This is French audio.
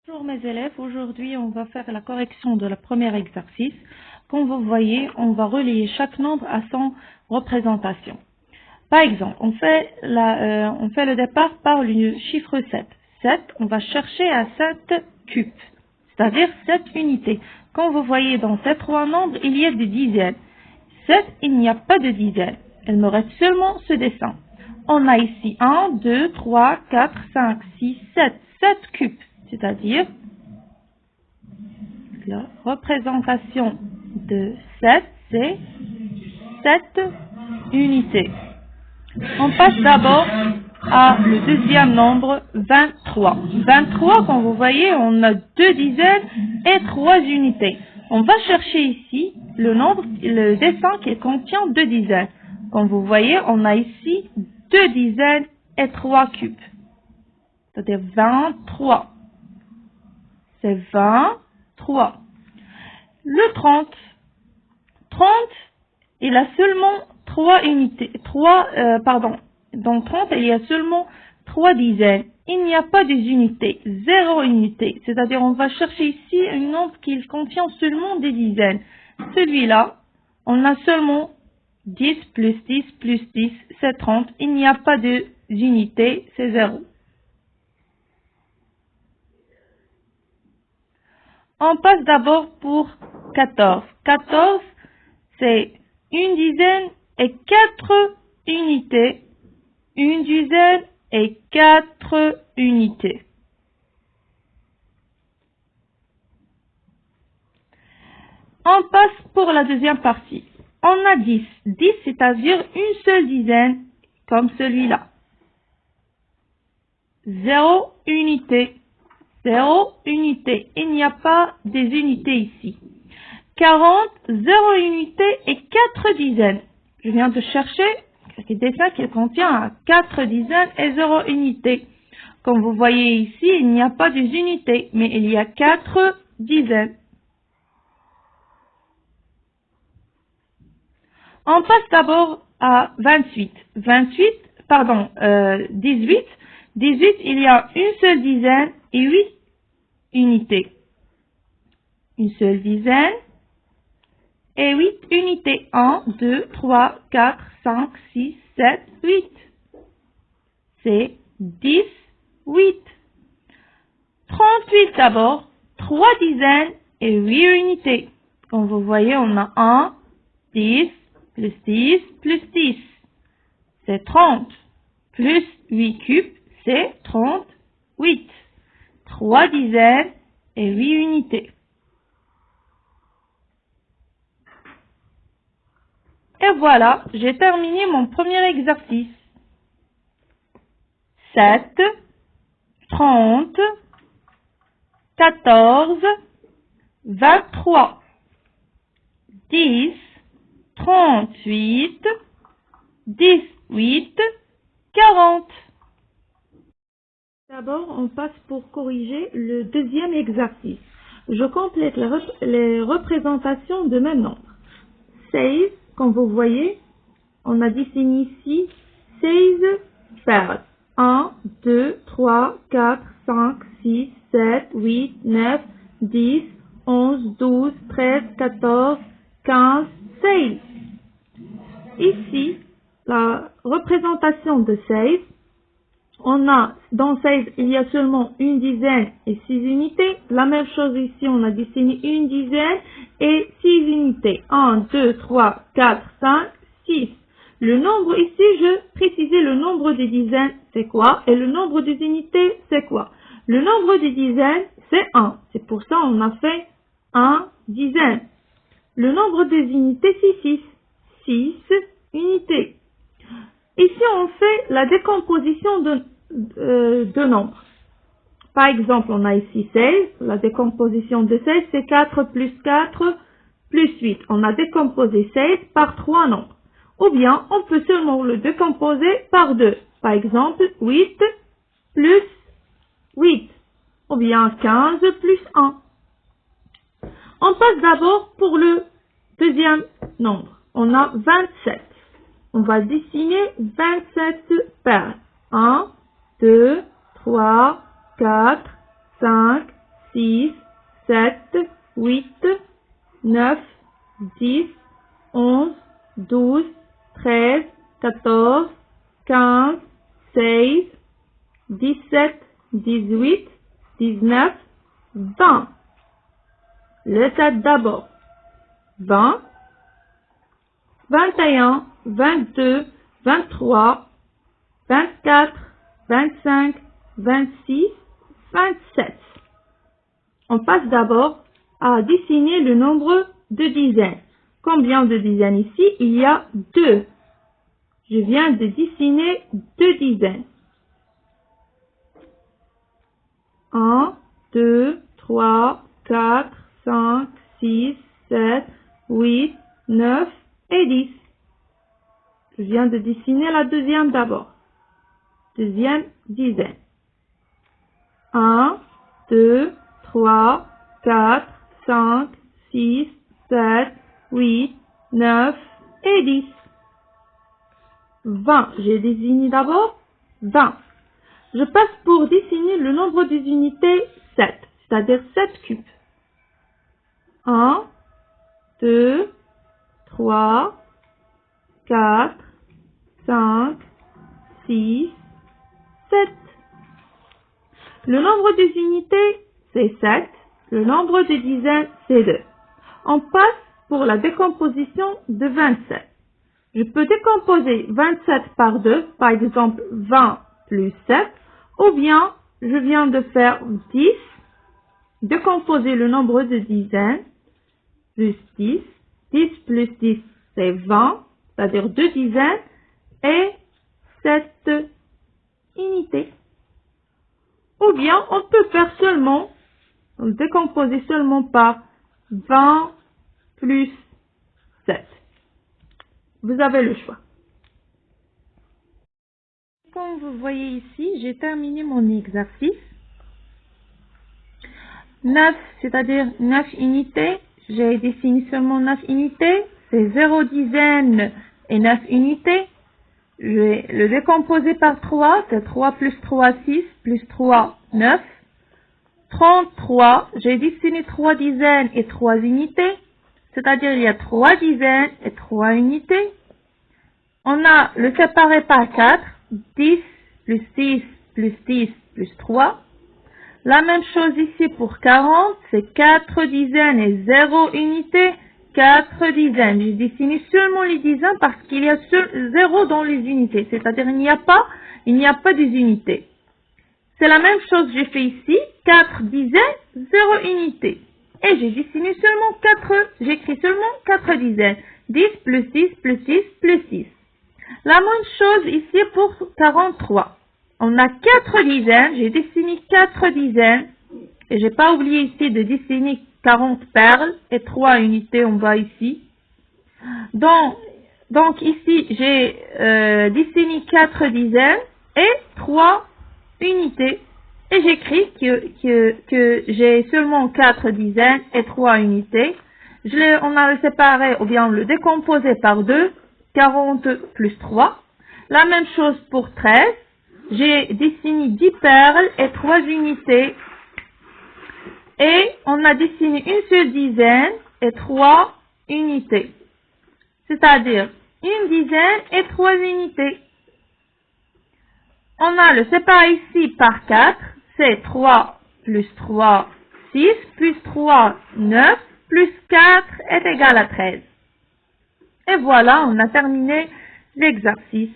Bonjour mes élèves, aujourd'hui on va faire la correction de la première exercice. Comme vous voyez, on va relier chaque nombre à son représentation. Par exemple, on fait le départ par le chiffre 7. 7, on va chercher à 7 cubes, c'est-à-dire 7 unités. Comme vous voyez dans ces trois nombres, il y a des dizaines. 7, il n'y a pas de dizaines. Il me reste seulement ce dessin. On a ici 1, 2, 3, 4, 5, 6, 7. 7 cubes, c'est-à-dire la représentation de 7, c'est 7 unités. On passe d'abord à le deuxième nombre, 23. 23, comme vous voyez, on a 2 dizaines et 3 unités. On va chercher ici le dessin qui contient 2 dizaines. Comme vous voyez, on a ici 2 dizaines et 3 cubes. C'est-à-dire 23. C'est 23. Le 30. 30, il a seulement 3 unités. Dans 30, il y a seulement 3 dizaines. Il n'y a pas des unités. 0 unité. C'est-à-dire, on va chercher ici un nombre qui contient seulement des dizaines. Celui-là, on a seulement 10 plus 10 plus 10, c'est 30. Il n'y a pas de unité, c'est 0. On passe d'abord pour 14. 14, c'est une dizaine et 4 unités. Une dizaine et 4 unités. On passe pour la deuxième partie. On a 10. 10, c'est-à-dire une seule dizaine, comme celui-là. 0 unité. 0 unité. Il n'y a pas des unités ici. 40, 0 unité et 4 dizaines. Je viens de chercher un dessin qui contient 4 dizaines et 0 unité. Comme vous voyez ici, il n'y a pas des unités, mais il y a 4 dizaines. On passe d'abord à 18. 18. 18, il y a une seule dizaine et 8 unités. Une seule dizaine et 8 unités. 1, 2, 3, 4, 5, 6, 7, 8. C'est 10, 8. 38 d'abord. 3 dizaines et 8 unités. Comme vous voyez, on a 1, 10, plus 10, plus 10. C'est 30. Plus 8 cubes, c'est 38. 3 dizaines et 8 unités. Et voilà, j'ai terminé mon premier exercice. 7, 30, 14, 23, 10, 38, 18, 40. D'abord, on passe pour corriger le deuxième exercice. Je complète les représentations de mes nombres. 16, comme vous voyez, on a dessiné ici 16 paires. 1, 2, 3, 4, 5, 6, 7, 8, 9, 10, 11, 12, 13, 14, 15, 16. Ici, la représentation de 16, on a, dans 16, il y a seulement une dizaine et 6 unités. La même chose ici, on a dessiné une dizaine et 6 unités. 1, 2, 3, 4, 5, 6. Le nombre ici, je précisais le nombre des dizaines, c'est quoi? Et le nombre des unités, c'est quoi? Le nombre des dizaines, c'est 1. C'est pour ça qu'on a fait 1 dizaine. Le nombre des unités, c'est 6. 6 unités. Ici, on fait la décomposition de nombres. Par exemple, on a ici 16. La décomposition de 16, c'est 4 plus 4 plus 8. On a décomposé 16 par 3 nombres. Ou bien, on peut seulement le décomposer par 2. Par exemple, 8 plus 8. Ou bien 15 plus 1. On passe d'abord pour le deuxième nombre. On a 27. On va dessiner 27 paires. 1, 2, 3, 4, 5, 6, 7, 8, 9, 10, 11, 12, 13, 14, 15, 16, 17, 18, 19, 20. Le 7 d'abord. 20, 21, 22, 23, 24, 25, 26, 27. On passe d'abord à dessiner le nombre de dizaines. Combien de dizaines ici? Il y a 2. Je viens de dessiner 2 dizaines. 1, 2, 3, 4, 5, 6, 7, 8, 9 et 10. Je viens de dessiner la deuxième d'abord. Deuxième dizaine. 1, 2, 3, 4, 5, 6, 7, 8, 9 et 10. 20. J'ai désigné d'abord 20. Je passe pour dessiner le nombre des unités 7, c'est-à-dire 7 cubes. 1, 2, 3, 4, 5, 6, 7. Le nombre des unités, c'est 7. Le nombre de dizaines, c'est 2. On passe pour la décomposition de 27. Je peux décomposer 27 par 2, par exemple 20 plus 7, ou bien je viens de faire 10, décomposer le nombre de dizaines, plus 10, 10 plus 10, c'est 20, c'est-à-dire 2 dizaines, et 7 unités. Ou bien on peut faire seulement, décomposer seulement par 20 plus 7. Vous avez le choix. Comme vous voyez ici, j'ai terminé mon exercice. 9, c'est-à-dire 9 unités. J'ai dessiné seulement 9 unités. C'est 0 dizaines et 9 unités. Je vais le décomposer par 3. C'est 3 plus 3, 6, plus 3, 9. 33, j'ai dessiné 3 dizaines et 3 unités. C'est-à-dire il y a 3 dizaines et 3 unités. On a le séparé par 4. 10 plus 6 plus 10 plus 3. La même chose ici pour 40, c'est 4 dizaines et 0 unité, 4 dizaines. J'ai dessiné seulement les dizaines parce qu'il y a 0 dans les unités, c'est-à-dire il n'y a pas des unités. C'est la même chose que j'ai fait ici, 4 dizaines, 0 unité. Et j'ai dessiné seulement 4, j'écris seulement 4 dizaines. 10 plus 6 plus 6 plus 6. La même chose ici pour 43. On a 4 dizaines, j'ai dessiné 4 dizaines. Et j'ai pas oublié ici de dessiner 40 perles et 3 unités en bas ici. Donc ici, j'ai dessiné 4 dizaines et 3 unités. Et j'écris que j'ai seulement 4 dizaines et 3 unités. On a le séparé ou bien le décomposé par 2. 40 plus 3. La même chose pour 13. J'ai dessiné 10 perles et 3 unités. Et on a dessiné une seule dizaine et 3 unités. C'est-à-dire une dizaine et 3 unités. On a le séparé ici par 4. C'est 3 plus 3, 6 plus 3, 9 plus 4 est égal à 13. Et voilà, on a terminé l'exercice.